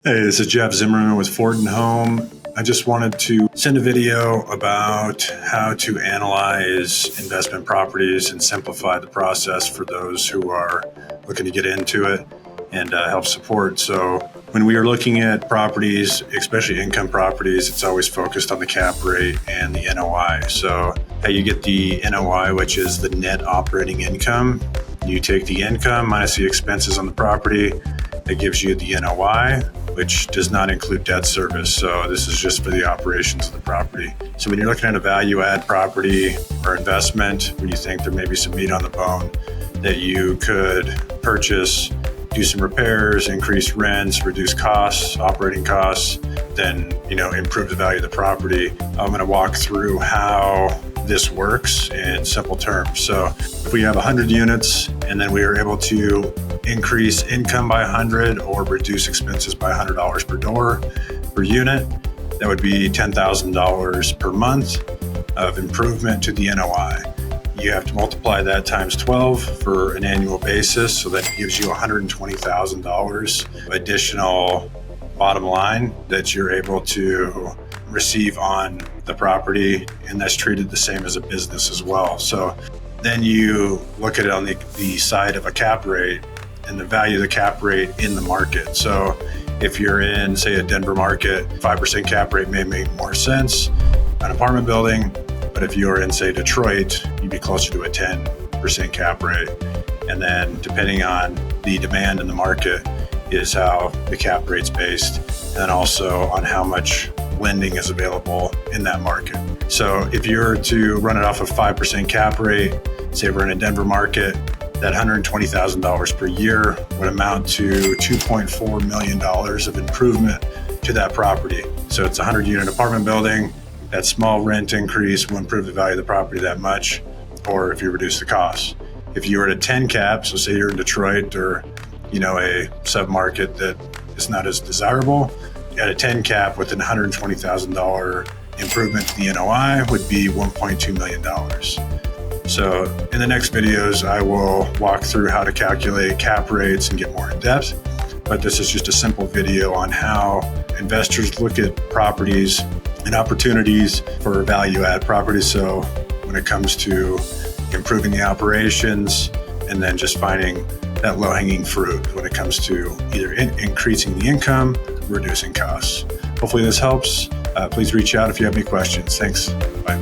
Hey, this is Jeff Zimmerman with Fortin Home. I just wanted to send a video about how to analyze investment properties and simplify the process for those who are looking to get into it and help support. So when we are looking at properties, especially income properties, it's always focused on the cap rate and the NOI. So how you get the NOI, which is the net operating income, you take the income minus the expenses on the property. That gives you the NOI, which does not include debt service. So this is just for the operations of the property. So when you're looking at a value add property or investment, when you think there may be some meat on the bone that you could purchase, do some repairs, increase rents, reduce costs, operating costs, then improve the value of the property. I'm going to walk through how this works in simple terms. So if we have 100 units and then we are able to increase income by 100 or reduce expenses by $100 per door per unit, that would be $10,000 per month of improvement to the NOI. You have to multiply that times 12 for an annual basis, so that gives you $120,000 additional bottom line that you're able to receive on the property, and that's treated the same as a business as well. So then you look at it on the side of a cap rate and the value of the cap rate in the market. So if you're in, say, a Denver market, 5% cap rate may make more sense, an apartment building. But if you're in, say, Detroit, you'd be closer to a 10% cap rate. And then depending on the demand in the market is how the cap rate's based, and also on how much lending is available in that market. So if you're to run it off of 5% cap rate, say we're in a Denver market, that $120,000 per year would amount to $2.4 million of improvement to that property. So it's a 100-unit apartment building. That small rent increase will improve the value of the property that much, or if you reduce the cost. If you were at a 10 cap, so say you're in Detroit or a sub-market that is not as desirable, at a 10 cap with an $120,000 improvement to the NOI would be $1.2 million. So in the next videos, I will walk through how to calculate cap rates and get more in depth. But this is just a simple video on how investors look at properties and opportunities for value add properties. So when it comes to improving the operations and then just finding that low hanging fruit when it comes to either increasing the income, reducing costs. Hopefully this helps. Please reach out if you have any questions. Thanks. Bye.